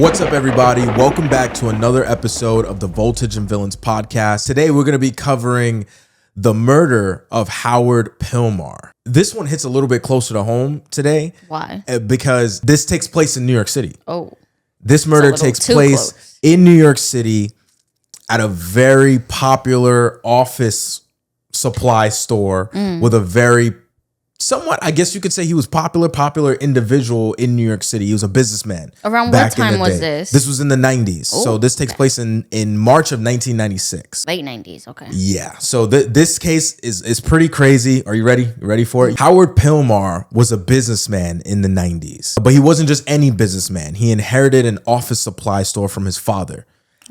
What's up, everybody? Welcome back to another episode of the Voltage and Villains podcast. Today, we're going to be covering the murder of Howard Pilmar. This one hits a little bit closer to home today. Why? Because this takes place in New York City. Oh. This murder takes place in New York City at a very popular office supply store with a very somewhat, I guess you could say he was popular individual in New York City. He was a businessman. Around what time was this? This was in the 90s. So this takes place in March of 1996. Late 90s, okay. Yeah. So this case is pretty crazy. Are you ready? You ready for it? Howard Pilmar was a businessman in the 90s. But he wasn't just any businessman. He inherited an office supply store from his father.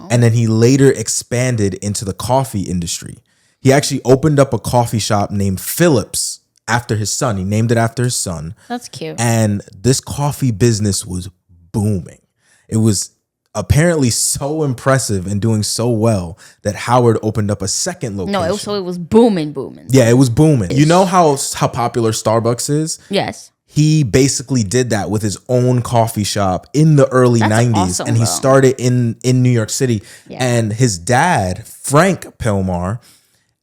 And then he later expanded into the coffee industry. He actually opened up a coffee shop named Phillips after his son. He named it after his son. That's cute. And this coffee business was booming. It was apparently so impressive and doing so well that Howard opened up a second location. No, it was booming. Yeah, it was booming. You know how popular Starbucks is? Yes. He basically did that with his own coffee shop in the early 90s. Awesome, and he started in New York City. Yeah. And his dad, Frank Pilmar,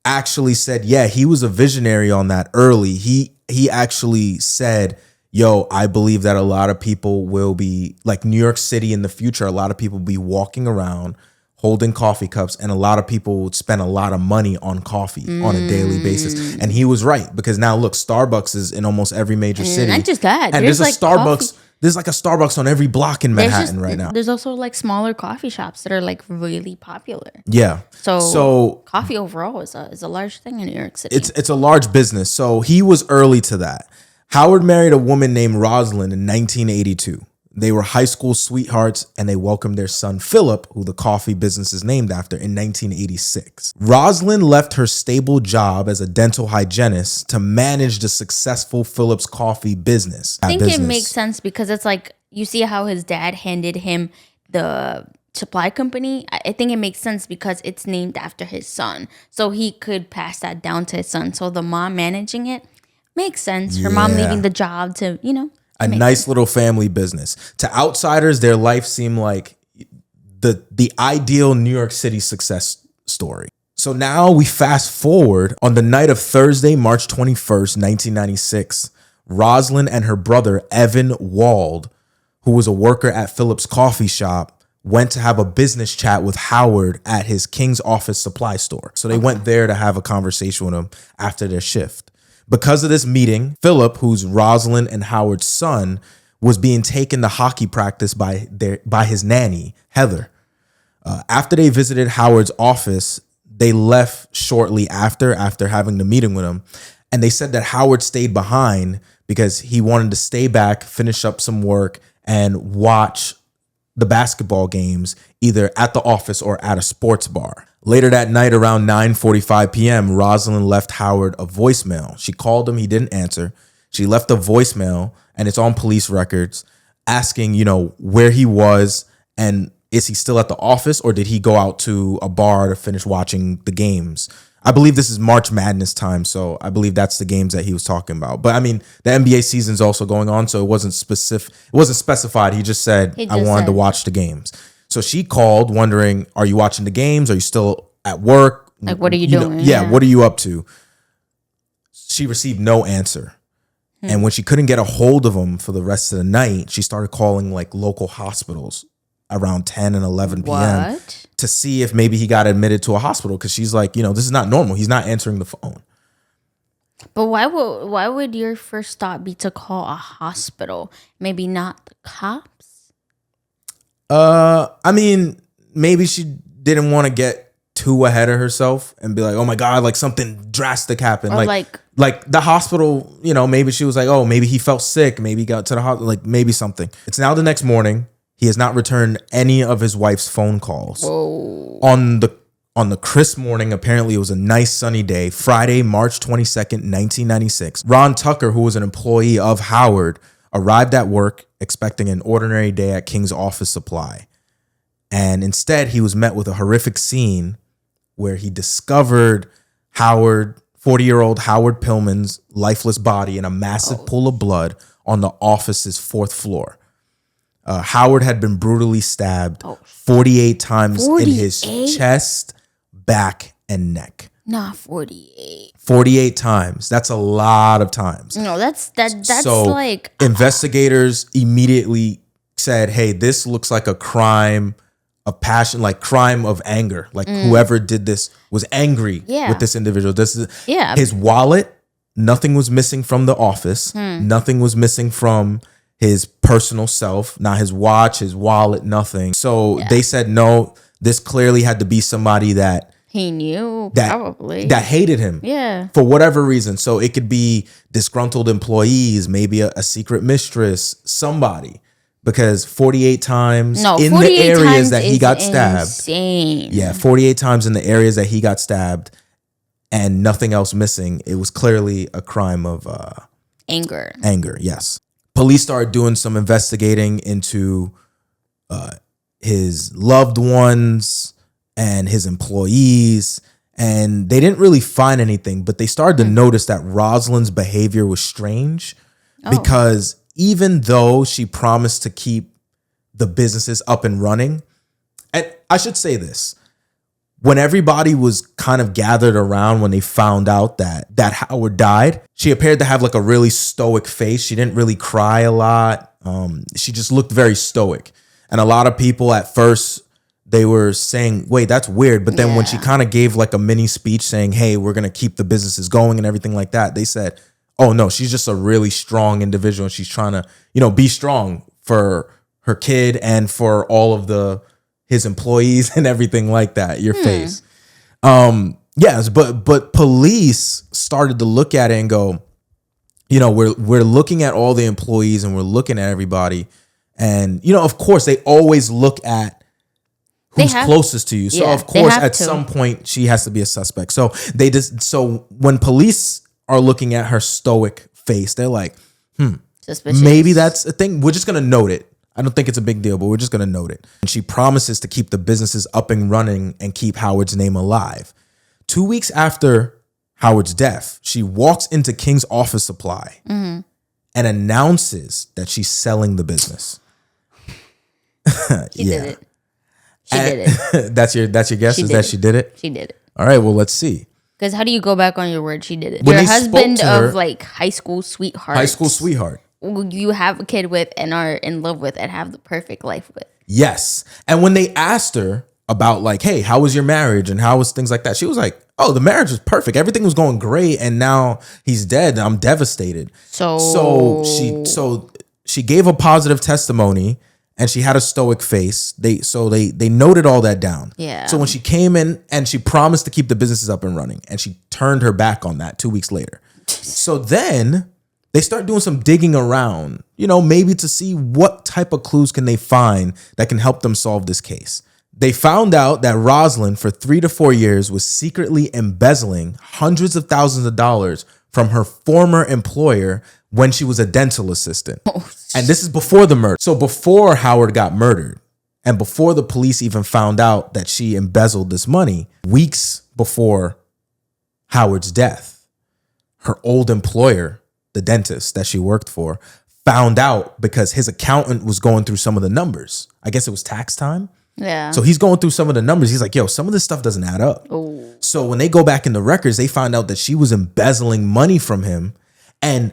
actually said, yeah, he was a visionary on that early. He actually said, yo, I believe that a lot of people will be like New York City in the future. A lot of people will be walking around holding coffee cups, and a lot of people would spend a lot of money on coffee on a daily basis. And he was right, because now look, Starbucks is in almost every major city. Not just that. And there's a Starbucks. Coffee. There's like a Starbucks on every block in Manhattan right now. There's also like smaller coffee shops that are like really popular. Yeah. So coffee overall is a large thing in New York City. It's a large business. So he was early to that. Howard married a woman named Roslyn in 1982. They were high school sweethearts, and they welcomed their son, Philip, who the coffee business is named after, in 1986. Roslyn left her stable job as a dental hygienist to manage the successful Philip's coffee business. I think it makes sense, because it's like, you see how his dad handed him the supply company. I think it makes sense because it's named after his son. So he could pass that down to his son. So the mom managing it makes sense. Her mom leaving the job to, a nice little family business. To outsiders, their life seemed like the ideal New York City success story. So now we fast forward on the night of Thursday, March 21st, 1996. Roslyn and her brother, Evan Wald, who was a worker at Phillips' coffee shop, went to have a business chat with Howard at his King's Office supply store. So they went there to have a conversation with him after their shift. Because of this meeting, Philip, who's Roslyn and Howard's son, was being taken to hockey practice by his nanny, Heather. After they visited Howard's office, they left shortly after having the meeting with him. And they said that Howard stayed behind because he wanted to stay back, finish up some work, and watch the basketball games either at the office or at a sports bar. Later that night, around 9:45 p.m., Roslyn left Howard a voicemail. She called him. He didn't answer. She left a voicemail, and it's on police records, asking, where he was, and is he still at the office, or did he go out to a bar to finish watching the games? I believe this is March Madness time, so I believe that's the games that he was talking about. But I mean, the NBA season's also going on, so it wasn't specific. It wasn't specified. He just said, I wanted to watch the games. So she called wondering, are you watching the games? Are you still at work? Like, what are you doing? What are you up to? She received no answer. And when she couldn't get a hold of him for the rest of the night, she started calling like local hospitals around 10 and 11 p.m. to see if maybe he got admitted to a hospital, because she's like, this is not normal. He's not answering the phone. But why would your first thought be to call a hospital? Maybe not the cops? I mean, maybe she didn't want to get too ahead of herself and be like, oh my God, like something drastic happened. Or like the hospital, maybe she was like, oh, maybe he felt sick. Maybe he got to the hospital, like maybe something. It's now the next morning. He has not returned any of his wife's phone calls. Whoa. On the crisp morning, apparently it was a nice sunny day, Friday, March 22nd, 1996. Ron Tucker, who was an employee of Howard, arrived at work expecting an ordinary day at King's Office Supply. And instead, he was met with a horrific scene where he discovered 40-year-old Howard Pilmar's lifeless body in a massive pool of blood on the office's fourth floor. Howard had been brutally stabbed 48 times in his chest, back, and neck. Not 48. 48 times. That's a lot of times. No, that's so like investigators immediately said, "Hey, this looks like a crime of passion, like crime of anger. Like whoever did this was angry with this individual. This is his wallet. Nothing was missing from the office. Nothing was missing from his personal self. Not his watch, his wallet, nothing. So they said, no, this clearly had to be somebody that he knew, probably. That hated him. Yeah. For whatever reason. So it could be disgruntled employees, maybe a secret mistress, somebody. Because 48 times in the areas that he got stabbed. Insane. Yeah, 48 times in the areas that he got stabbed and nothing else missing. It was clearly a crime of anger. Anger, yes. Police started doing some investigating into his loved ones and his employees, and they didn't really find anything, but they started to notice that Roslyn's behavior was strange because even though she promised to keep the businesses up and running, and I should say this, when everybody was kind of gathered around when they found out that Howard died, she appeared to have like a really stoic face. She didn't really cry a lot. She just looked very stoic. And a lot of people at first, they were saying, wait, that's weird. But then when she kind of gave like a mini speech saying, hey, we're going to keep the businesses going and everything like that, they said, oh no, she's just a really strong individual. And she's trying to, be strong for her kid and for all of his employees and everything like that. Your face. Yes, but police started to look at it and go, we're looking at all the employees and we're looking at everybody. And, of course, they always look at who's closest to you. So, of course, at some point, she has to be a suspect. So when police are looking at her stoic face, they're like, suspicious. Maybe that's a thing. We're just going to note it. I don't think it's a big deal, but we're just going to note it. And she promises to keep the businesses up and running and keep Howard's name alive. 2 weeks after Howard's death, she walks into King's Office Supply and announces that she's selling the business. She did it. She did it. That's your guess? Is that she did it? She did it. All right, well, let's see. Because how do you go back on your word? She did it. When your husband of like high school sweetheart. High school sweetheart. You have a kid with and are in love with and have the perfect life with. Yes. And when they asked her about like, hey, how was your marriage and how was things like that? She was like, oh, the marriage was perfect. Everything was going great. And now he's dead. I'm devastated. So she gave a positive testimony and she had a stoic face. They noted all that down. Yeah. So when she came in and she promised to keep the businesses up and running and she turned her back on that 2 weeks later. So then they start doing some digging around, maybe to see what type of clues can they find that can help them solve this case. They found out that Roslyn, for 3 to 4 years, was secretly embezzling hundreds of thousands of dollars from her former employer when she was a dental assistant. And this is before the murder. So before Howard got murdered and before the police even found out that she embezzled this money, weeks before Howard's death, her old employer, the dentist that she worked for, found out because his accountant was going through some of the numbers. I guess it was tax time. Yeah. So he's going through some of the numbers. He's like, yo, some of this stuff doesn't add up. Ooh. So when they go back in the records, they find out that she was embezzling money from him. And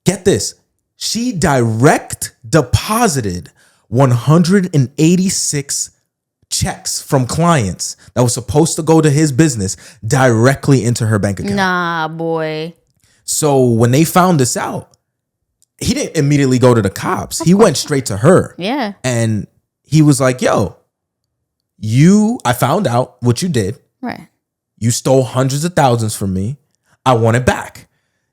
get this, she direct deposited 186 checks from clients that was supposed to go to his business directly into her bank account. Nah, boy. So when they found this out, he didn't immediately go to the cops. He went straight to her. Yeah. And he was like, yo, I found out what you did. Right. You stole hundreds of thousands from me. I want it back.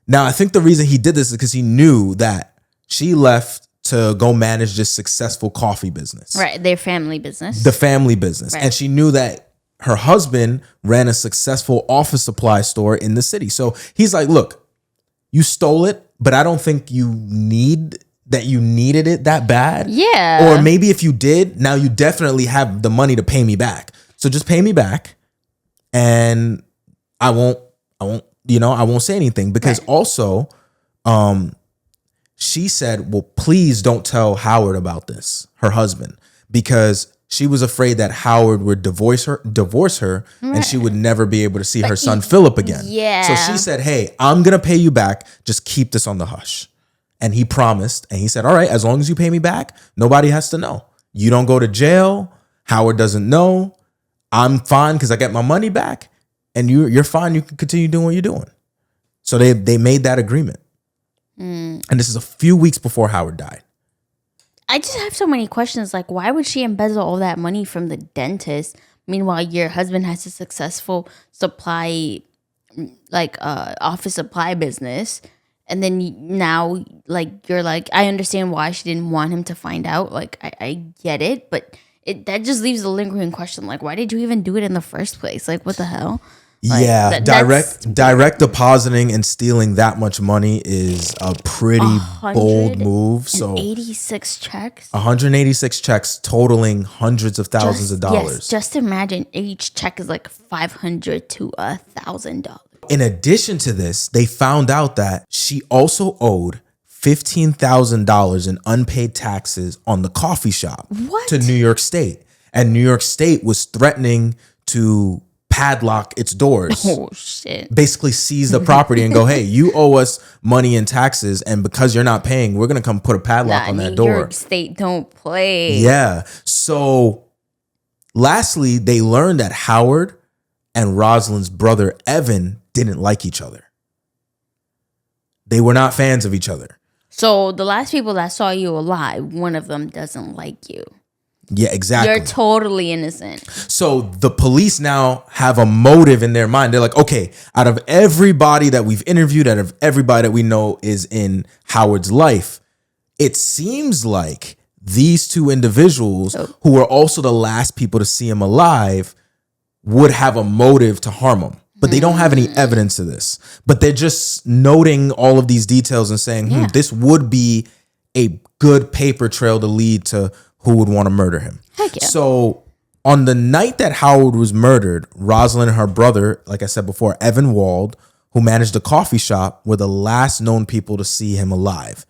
Now, I think the reason he did this is because he knew that she left to go manage this successful coffee business. Right. Their family business. The family business. Right. And she knew that her husband ran a successful office supply store in the city. So he's like, look, you stole it, but I don't think you needed it that bad. Yeah. Or maybe if you did, now you definitely have the money to pay me back. So just pay me back and I won't say anything because also she said, well, please don't tell Howard about this, her husband, because she was afraid that Howard would divorce her, and she would never be able to see her son Philip again. Yeah. So she said, hey, I'm going to pay you back. Just keep this on the hush. And he promised. And he said, all right, as long as you pay me back, nobody has to know. You don't go to jail. Howard doesn't know. I'm fine because I get my money back. And you're fine. You can continue doing what you're doing. So they made that agreement. And this is a few weeks before Howard died. I just have so many questions. Like, why would she embezzle all that money from the dentist? Meanwhile, your husband has a successful supply, office supply business. And then now, you're like, I understand why she didn't want him to find out. Like, I get it. But that just leaves a lingering question. Like, why did you even do it in the first place? Like, what the hell? Like, direct depositing and stealing that much money is a pretty bold move. So 186 checks. 186 checks totaling hundreds of thousands of dollars. Yes, just imagine each check is like $500 to $1,000. In addition to this, they found out that she also owed $15,000 in unpaid taxes on the coffee shop to New York State. And New York State was threatening to padlock its doors. Oh, shit. Basically seize the property and go, hey, you owe us money in taxes, and because you're not paying, we're going to come put a padlock on that door. New York State don't play. Yeah. So lastly, they learned that Howard and Roslyn's brother, Evan, didn't like each other. They were not fans of each other. So the last people that saw you alive, one of them doesn't like you. Yeah, exactly. You're totally innocent. So the police now have a motive in their mind. They're like, okay, out of everybody that we've interviewed, out of everybody that we know is in Howard's life, it seems like these two individuals who were also the last people to see him alive would have a motive to harm him. But they don't have any evidence of this. But they're just noting all of these details and saying, this would be a good paper trail to lead to who would want to murder him. Heck yeah. So on the night that Howard was murdered, Roslyn and her brother, like I said before, Evan Wald, who managed a coffee shop, were the last known people to see him alive.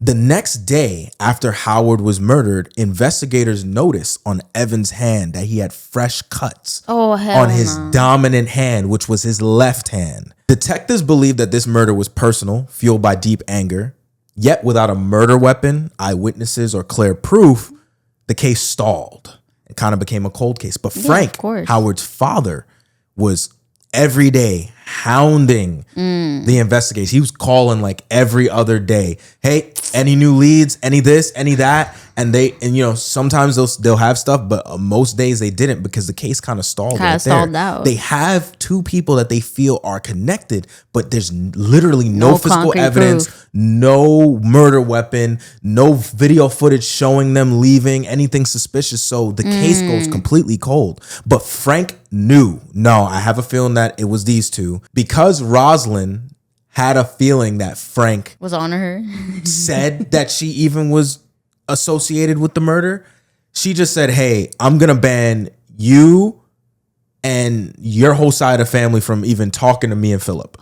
The next day after Howard was murdered, investigators noticed on Evan's hand that he had fresh cuts on his dominant hand, which was his left hand. Detectives believed that this murder was personal, fueled by deep anger. Yet without a murder weapon, eyewitnesses, or clear proof, the case stalled. It kind of became a cold case. But Frank, Howard's father, was every day hounding the investigators. He was calling like every other day. Hey, any new leads? Any this? Any that? And sometimes they'll have stuff, but most days they didn't because the case kind of stalled out. They have two people that they feel are connected, but there's literally no physical evidence, no murder weapon, no video footage showing them leaving, anything suspicious. So the case goes completely cold. But Frank knew, I have a feeling that it was these two, because Roslyn had a feeling that Frank was on her, said that she even was associated with the murder. She just said, hey, I'm gonna ban you and your whole side of family from even talking to me and Philip.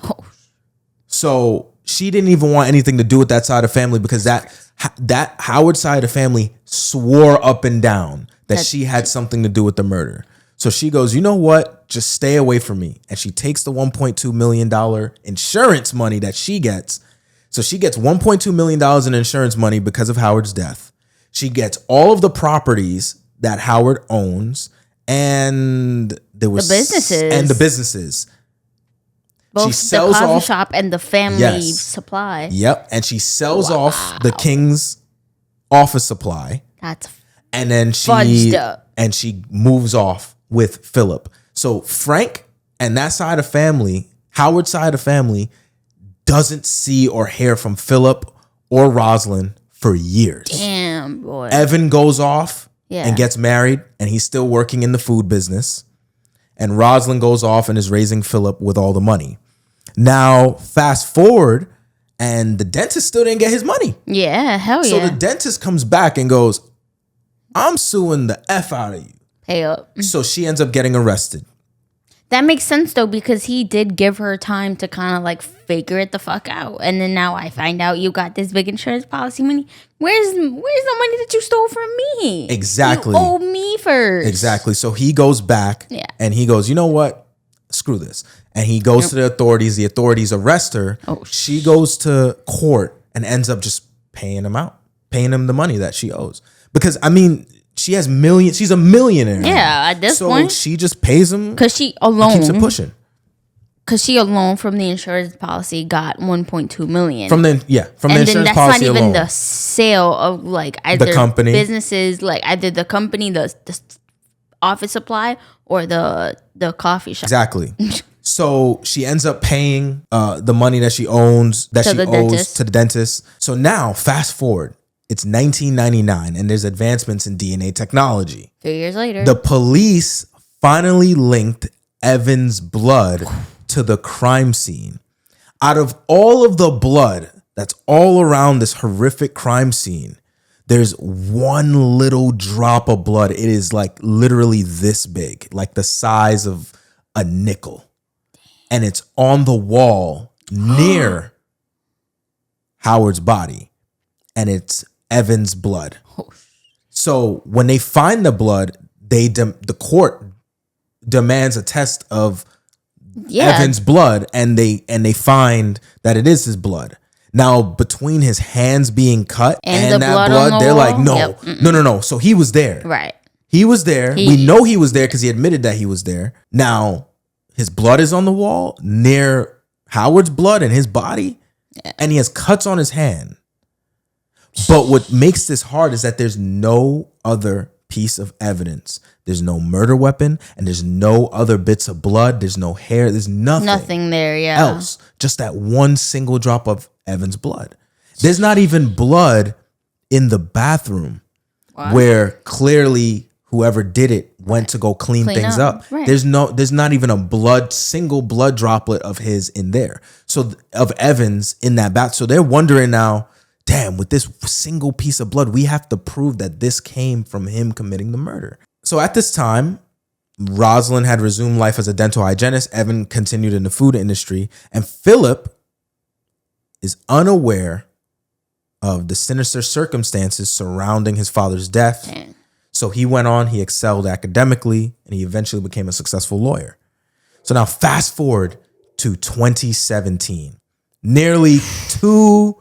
So she didn't even want anything to do with that side of family because that Howard side of family swore up and down that she had something to do with the murder. So she goes, you know what? Just stay away from me. And she takes the $1.2 million insurance money that she gets. So she gets $1.2 million in insurance money because of Howard's death. She gets all of the properties that Howard owns, and there was the businesses. Both she sells the coffee off, shop and the family supply. Yep, and she sells off the King's office supply. And then she moves off with Philip. So Frank and that side of family, Howard's side of family, doesn't see or hear from Philip or Roslyn for years. Damn, boy. Evan goes off and gets married, and he's still working in the food business. And Roslyn goes off and is raising Philip with all the money. Now, fast forward, and the dentist still didn't get his money. Yeah, hell yeah. So the dentist comes back and goes, I'm suing the F out of you. Pay up. So she ends up getting arrested. That makes sense though, because he did give her time to kind of like figure it the fuck out, and then now I find out you got this big insurance policy money. Where's the money that you stole from me? Exactly. You owe me first. Exactly. So he goes back and he goes, you know what? Screw this. And he goes to the authorities. The authorities arrest her. She goes to court and ends up just paying him the money that she owes. Because I mean, she has millions. She's a millionaire. Yeah, at this point. So she just pays him. Because she alone keeps it pushing. Because she alone from the insurance policy got 1.2 million. From the insurance policy alone. And then that's not even the sale of like either the company. Businesses, like either the company, the office supply, or the coffee shop. Exactly. So she ends up paying the money that she owes to the dentist. So now, fast forward, it's 1999, and there's advancements in DNA technology. 3 years later, the police finally linked Evan's blood to the crime scene. Out of all of the blood that's all around this horrific crime scene, there's one little drop of blood. It is like literally this big, like the size of a nickel. And it's on the wall near Howard's body. And it's Evan's blood. So when they find the blood, the court demands a test of Evan's blood, and they find that it is his blood. Now, between his hands being cut and that blood, they're like, no. So he was there. Right. He was there. We know he was there because he admitted that he was there. Now, his blood is on the wall near Howard's blood and his body, and he has cuts on his hand. But what makes this hard is that there's no other piece of evidence. There's no murder weapon, and there's no other bits of blood. There's no hair. There's nothing there, else. Just that one single drop of Evan's blood. There's not even blood in the bathroom where clearly whoever did it went to go clean things up. Right. There's not even a single blood droplet of his in there. So of Evan's in that bath. So they're wondering now, damn, with this single piece of blood, we have to prove that this came from him committing the murder. So at this time, Roslyn had resumed life as a dental hygienist. Evan continued in the food industry. And Philip is unaware of the sinister circumstances surrounding his father's death. Damn. So he went on, he excelled academically, and he eventually became a successful lawyer. So now fast forward to 2017. Nearly 2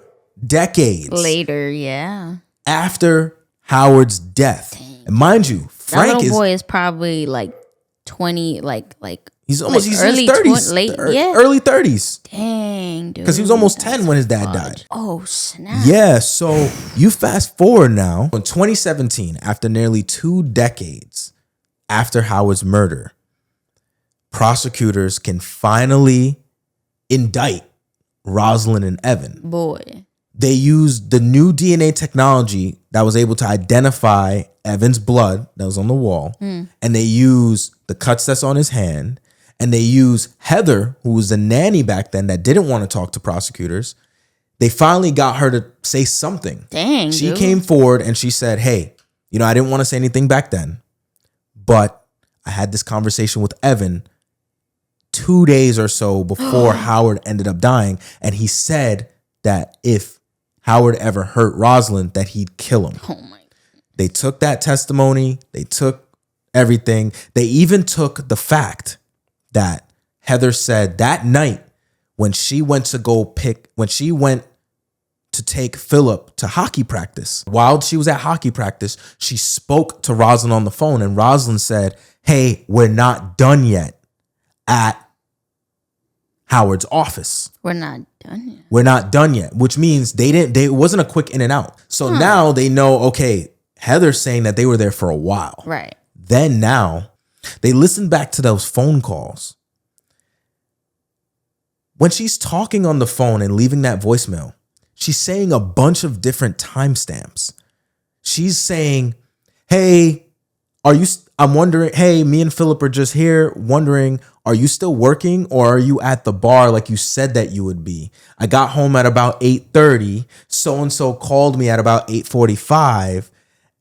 decades later, after Howard's death. Dang. And mind you, Frank that little boy is probably like 20, he's almost like early 30s, early 30s. Dang, dude, because he was almost 10 when his dad died. Oh snap! Yeah, so you fast forward now in 2017, after nearly 2 decades after Howard's murder, prosecutors can finally indict Roslyn and Evan. Boy. They used the new DNA technology that was able to identify Evan's blood that was on the wall. And they used the cuts that's on his hand. And they used Heather, who was a nanny back then that didn't want to talk to prosecutors. They finally got her to say something. Dang, she came forward and she said, hey, I didn't want to say anything back then, but I had this conversation with Evan 2 days or so before Howard ended up dying. And he said that if Howard ever hurt Roslyn, that he'd kill him. Oh my. They took that testimony. They took everything. They even took the fact that Heather said that night when she went to take Philip to hockey practice. While she was at hockey practice, she spoke to Roslyn on the phone, and Roslyn said, hey, we're not done yet at Howard's office. We're not done yet. We're not done yet, which means it wasn't a quick in and out. So now they know, okay, Heather's saying that they were there for a while. Right. Then now they listen back to those phone calls. When she's talking on the phone and leaving that voicemail, she's saying a bunch of different timestamps. She's saying, hey, I'm wondering, hey, me and Philip are just here wondering, are you still working or are you at the bar like you said that you would be? I got home at about 8:30. So-and-so called me at about 8:45.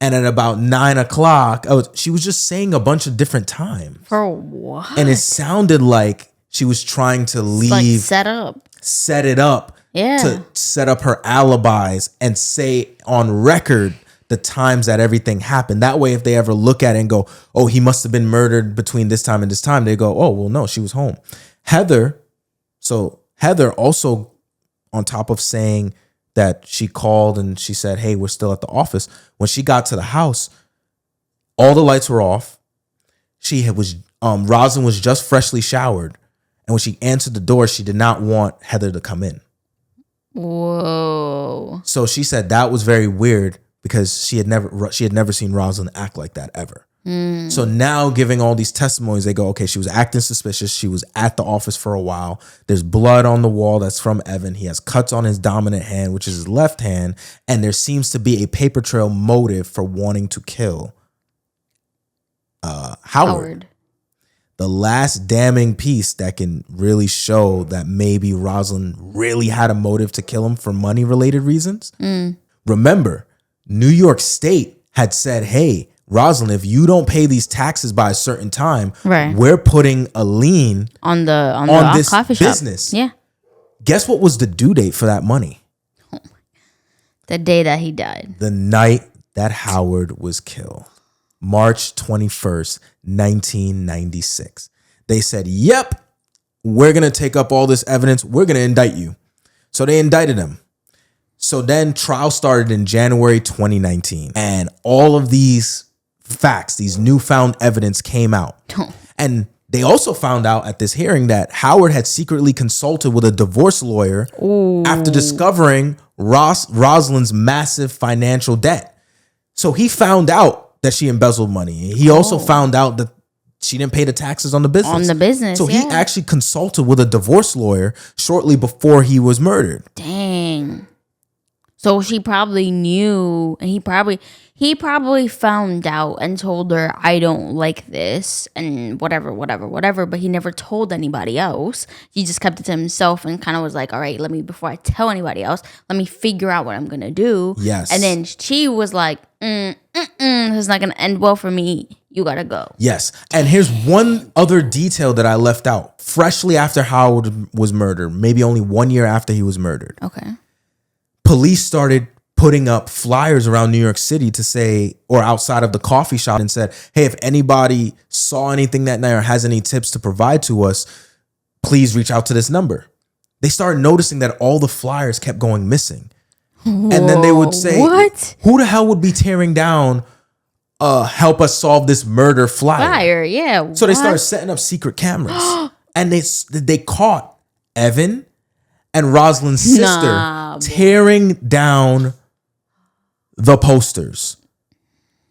And at about 9 o'clock, she was just saying a bunch of different times. For what? And it sounded like she was trying to leave. Like set it up. Yeah. To set up her alibis and say on record the times that everything happened. That way, if they ever look at it and go, oh, he must have been murdered between this time and this time, they go, oh, well, no, she was home. Heather also, on top of saying that she called and she said, hey, we're still at the office. When she got to the house, all the lights were off. Roslyn was just freshly showered. And when she answered the door, she did not want Heather to come in. Whoa. So she said that was very weird because she had never seen Roslyn act like that ever. So now giving all these testimonies, they go, okay, she was acting suspicious. She was at the office for a while. There's blood on the wall that's from Evan. He has cuts on his dominant hand, which is his left hand. And there seems to be a paper trail motive for wanting to kill Howard. The last damning piece that can really show that maybe Roslyn really had a motive to kill him for money-related reasons. Remember, New York State had said, hey, Roslyn, if you don't pay these taxes by a certain time, we're putting a lien on this coffee shop business. Yeah. Guess what was the due date for that money? The day that he died. The night that Howard was killed. March 21st, 1996. They said, yep, we're going to take up all this evidence. We're going to indict you. So they indicted him. So then trial started in January 2019. And all of these facts, these newfound evidence came out. And they also found out at this hearing that Howard had secretly consulted with a divorce lawyer after discovering Roslyn's massive financial debt. So he found out that she embezzled money. He also found out that she didn't pay the taxes on the business. So he actually consulted with a divorce lawyer shortly before he was murdered. Dang. So she probably knew, and he probably found out and told her, I don't like this and whatever. But he never told anybody else. He just kept it to himself and kind of was like, all right, before I tell anybody else, let me figure out what I'm going to do. Yes. And then she was like, this is not going to end well for me. You got to go. Yes. And here's one other detail that I left out. Freshly after Howard was murdered, maybe only 1 year after he was murdered. Okay. Police started putting up flyers around New York City to say, or outside of the coffee shop, and said, hey, if anybody saw anything that night or has any tips to provide to us, please reach out to this number. They started noticing that all the flyers kept going missing. Whoa, and then they would say, what? Who the hell would be tearing down help us solve this murder flyer? Yeah. So they started setting up secret cameras. And they caught Evan and Roslyn's sister tearing down the posters.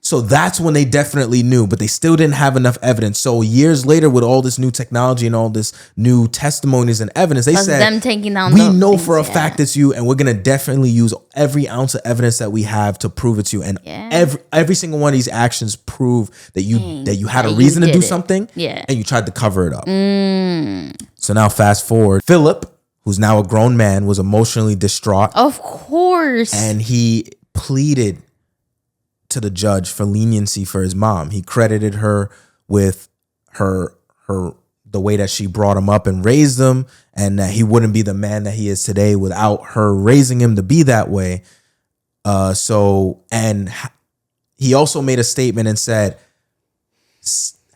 So that's when they definitely knew, but they still didn't have enough evidence. So years later, with all this new technology and all this new testimonies and evidence, they said, them taking down we know for a fact it's you, and we're going to definitely use every ounce of evidence that we have to prove it's you. And every single one of these actions prove that you had a reason to do something, and you tried to cover it up. So now fast forward, Philip, who's now a grown man, was emotionally distraught. Of course. And he pleaded to the judge for leniency for his mom. He credited her with the way that she brought him up and raised him, and that he wouldn't be the man that he is today without her raising him to be that way. And he also made a statement and said,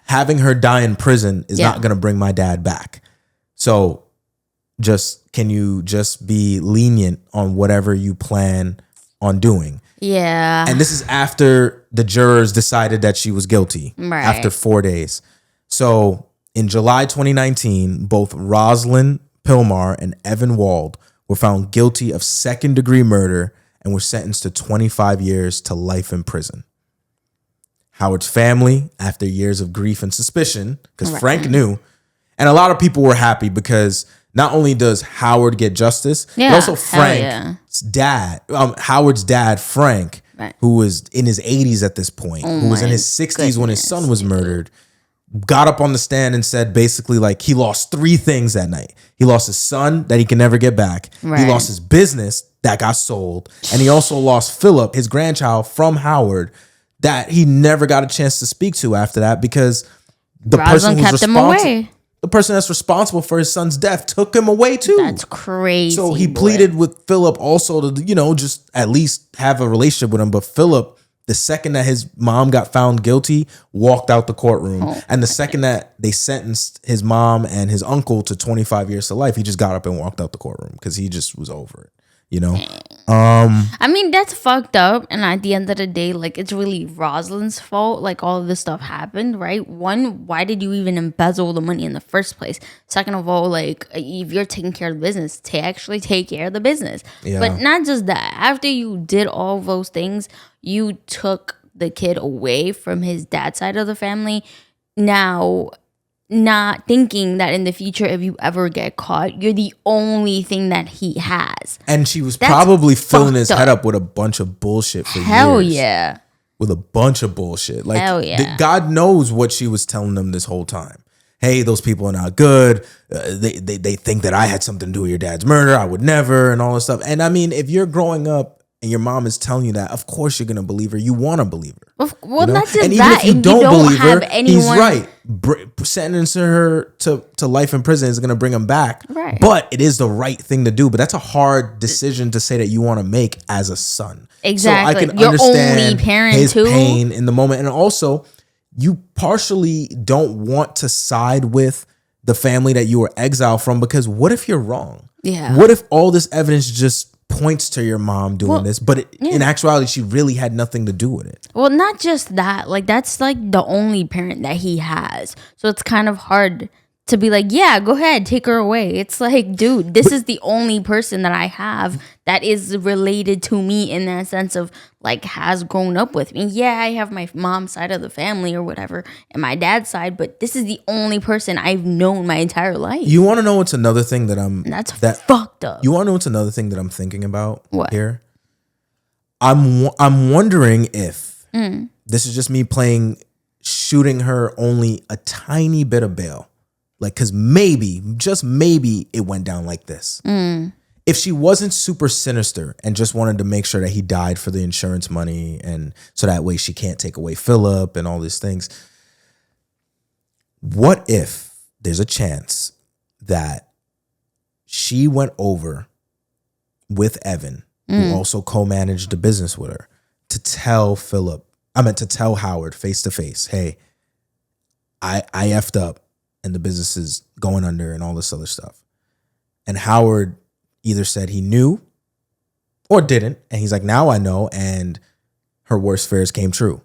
having her die in prison is not going to bring my dad back. So can you just be lenient on whatever you plan on doing? Yeah. And this is after the jurors decided that she was guilty after 4 days. So in July 2019, both Roslyn Pilmar and Evan Wald were found guilty of second-degree murder and were sentenced to 25 years to life in prison. Howard's family, after years of grief and suspicion, because Frank knew, and a lot of people were happy because not only does Howard get justice, but also Frank's dad, Howard's dad, Frank, who was in his 80s at this point, who was in his 60s when his son was murdered, got up on the stand and said basically like he lost three things that night. He lost his son that he can never get back. He lost his business that got sold. And he also lost Philip, his grandchild from Howard, that he never got a chance to speak to after that because the person Roslyn who's kept him away. the person that's responsible for his son's death took him away too. That's crazy. So he pleaded with Philip also to, just at least have a relationship with him. But Philip, the second that his mom got found guilty, walked out the courtroom. And the second that they sentenced his mom and his uncle to 25 years to life, he just got up and walked out the courtroom because he just was over it. I mean, that's fucked up. And at the end of the day, like, it's really Roslyn's fault. Like, all of this stuff happened, right? One, why did you even embezzle the money in the first place? Second of all, like, if you're taking care of the business, to actually take care of the business. Yeah. But not just that. After you did all those things, you took the kid away from his dad's side of the family. Now, not thinking that in the future, if you ever get caught, you're the only thing that he has. And she was That's probably filling his fucked head up with a bunch of bullshit for Hell years. yeah. With a bunch of bullshit. Like, Hell yeah. God knows what she was telling them this whole time. Hey, those people are not good. They think that I had something to do with your dad's murder. I would never, and all this stuff. And I mean, if you're growing up and your mom is telling you that, of course you're gonna believe her. You want to believe her. Well, not just and even that. if you don't believe her, anyone... he's right. Sentencing her to life in prison is gonna bring him back. Right. But it is the right thing to do. But that's a hard decision to say that you want to make as a son. Exactly. So I can Your understand only parent his too. pain in the moment, and also you partially don't want to side with the family that you were exiled from because what if you're wrong? Yeah. What if all this evidence just points to your mom doing this, but in actuality, she really had nothing to do with it? Well, not just that. Like, that's like the only parent that he has. So it's kind of hard to be like, yeah, go ahead, take her away. It's like, dude, this is the only person that I have that is related to me in that sense of like has grown up with me. Yeah, I have my mom's side of the family or whatever and my dad's side, but this is the only person I've known my entire life. You want to know what's another thing That's fucked up. You want to know what's another thing that I'm thinking about here? I'm wondering if this is just me shooting her only a tiny bit of bail. Like, because maybe, just maybe, it went down like this. If she wasn't super sinister and just wanted to make sure that he died for the insurance money and so that way she can't take away Philip and all these things, what if there's a chance that she went over with Evan, who also co-managed the business with her, to tell Howard face to face, hey, I effed up and the business is going under and all this other stuff. And Howard either said he knew or didn't. And he's like, now I know. And her worst fears came true.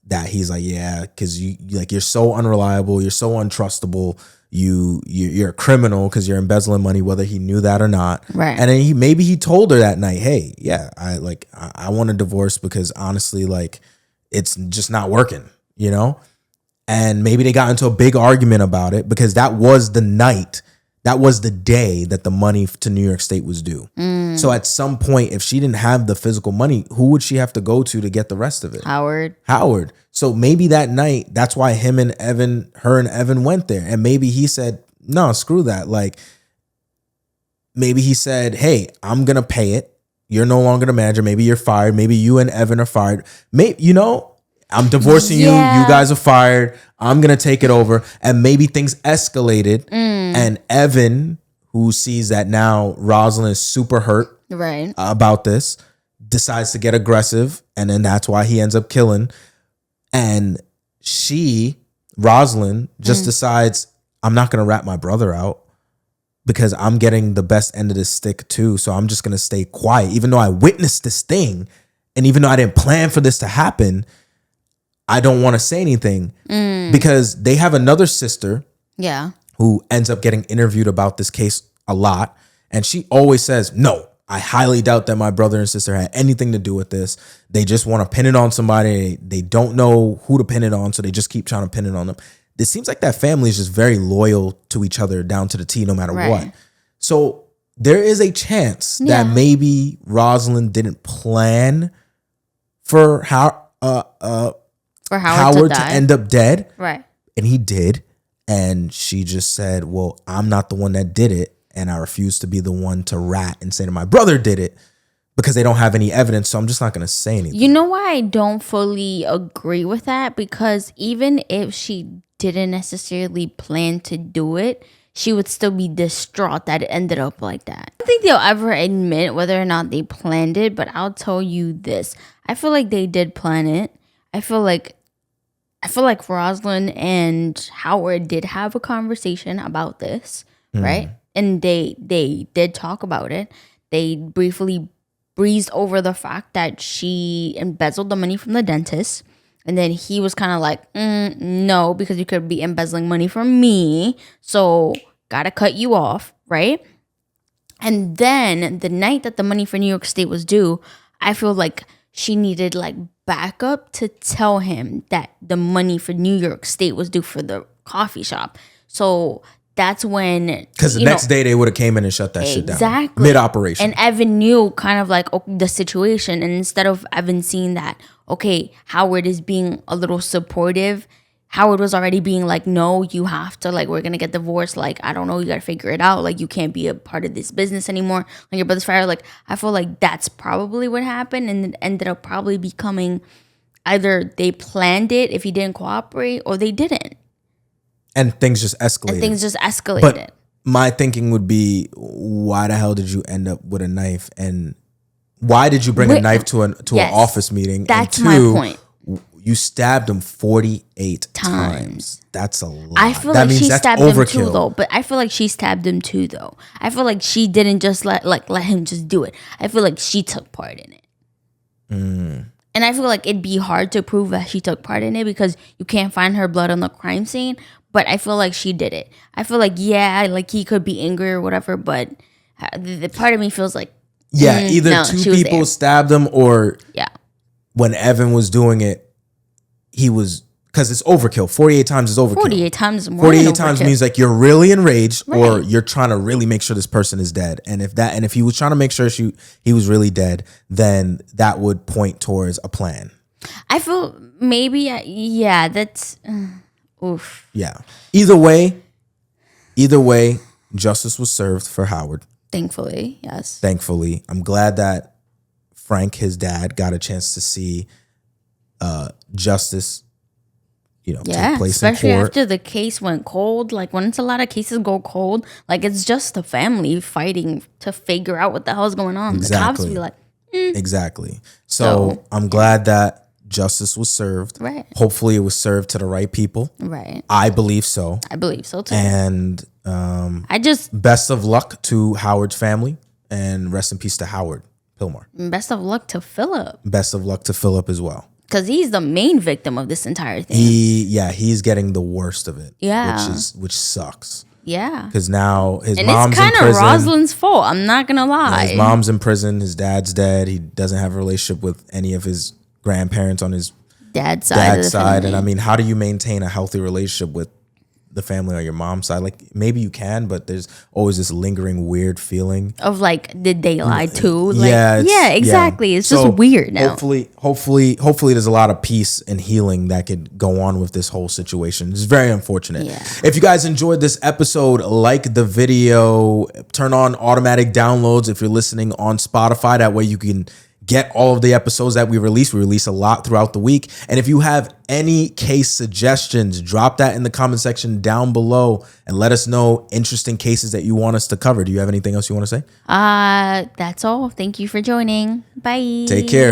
That he's like, yeah, because you're so unreliable. You're so untrustable. You're a criminal because you're embezzling money, whether he knew that or not. Right. And then maybe he told her that night, hey, yeah, I want a divorce because honestly, like, it's just not working, And maybe they got into a big argument about it because that was the night, that was the day that the money to New York State was due. So at some point, if she didn't have the physical money, who would she have to go to get the rest of it? Howard. So maybe that night, that's why her and Evan went there. And maybe he said, no, screw that. Like, maybe he said, hey, I'm going to pay it. You're no longer the manager. Maybe you're fired. Maybe you and Evan are fired. Maybe, I'm divorcing you. You guys are fired. I'm going to take it over. And maybe things escalated. And Evan, who sees that now Roslyn is super hurt about this, decides to get aggressive. And then that's why he ends up killing. And Roslyn, just decides, I'm not going to rat my brother out because I'm getting the best end of this stick too. So I'm just going to stay quiet. Even though I witnessed this thing and even though I didn't plan for this to happen, I don't want to say anything because they have another sister who ends up getting interviewed about this case a lot. And she always says, no, I highly doubt that my brother and sister had anything to do with this. They just want to pin it on somebody. They don't know who to pin it on. So they just keep trying to pin it on them. It seems like that family is just very loyal to each other down to the T no matter what. So there is a chance that maybe Roslyn didn't plan for Howard to end up dead. Right. And he did. And she just said, well, I'm not the one that did it. And I refuse to be the one to rat and say that my brother did it. because they don't have any evidence. So I'm just not going to say anything. You know why I don't fully agree with that? Because even if she didn't necessarily plan to do it, she would still be distraught that it ended up like that. I don't think they'll ever admit whether or not they planned it, but I'll tell you this. I feel like they did plan it. I feel like Roslyn and Howard did have a conversation about this, right? And they did talk about it. They briefly breezed over the fact that she embezzled the money from the dentist. And then he was kind of like, no, because you could be embezzling money from me. So gotta cut you off, right? And then the night that the money for New York State was due, I feel like she needed like backup to tell him that the money for New York State was due for the coffee shop. So that's when, because the next day they would have came in and shut that shit down. Exactly. Mid-operation. And Evan knew kind of like the situation. And instead of Evan seeing that, okay, Howard is being a little supportive, Howard was already being like, no, you have to, like, we're going to get divorced. Like, I don't know, you got to figure it out. Like, you can't be a part of this business anymore. Like, your brother's fired. Like, I feel like that's probably what happened. And it ended up probably becoming either they planned it if he didn't cooperate or they didn't. And things just escalated. But my thinking would be, why the hell did you end up with a knife? And why did you bring a knife to an office meeting? That's and my point. You stabbed him 48 times. That's a lot. I feel like she stabbed him too, though. But I feel like she stabbed him too, though. I feel like she didn't just let him just do it. I feel like she took part in it. And I feel like it'd be hard to prove that she took part in it because you can't find her blood on the crime scene. But I feel like she did it. I feel like, yeah, like he could be angry or whatever, but the part of me feels like, either two people stabbed him or when Evan was doing it, he was, because it's overkill. 48 times is overkill. 48 times is more 48 times means like you're really enraged or you're trying to really make sure this person is dead. And if he was trying to make sure he was really dead, then that would point towards a plan. I feel maybe, that's... oof. Yeah. Either way, justice was served for Howard. Thankfully, yes. Thankfully. I'm glad that Frank, his dad, got a chance to see justice, take place especially in court. After the case went cold. Like, once a lot of cases go cold, like, it's just the family fighting to figure out what the hell's going on. Exactly. The cops be like, Exactly. So I'm glad that justice was served. Right. Hopefully it was served to the right people. Right. I believe so. I believe so too. And best of luck to Howard's family and rest in peace to Howard Pilmar. Best of luck to Philip. Best of luck to Philip as well. Because he's the main victim of this entire thing. He's getting the worst of it. Yeah. Which sucks. Yeah. Because now his mom's in prison. It's kind of Roslyn's fault. I'm not going to lie. Yeah, his mom's in prison. His dad's dead. He doesn't have a relationship with any of his grandparents on his dad's side. And I mean, how do you maintain a healthy relationship with the family on your mom's side? Like, maybe you can, but there's always this lingering weird feeling of like, did they lie too? Like, yeah, exactly. Yeah. It's just weird now. Hopefully there's a lot of peace and healing that could go on with this whole situation. It's very unfortunate. Yeah. If you guys enjoyed this episode, like the video, turn on automatic downloads if you're listening on Spotify. That way you can get all of the episodes that we release. We release a lot throughout the week. And if you have any case suggestions, drop that in the comment section down below and let us know interesting cases that you want us to cover. Do you have anything else you want to say? That's all. Thank you for joining. Bye. Take care.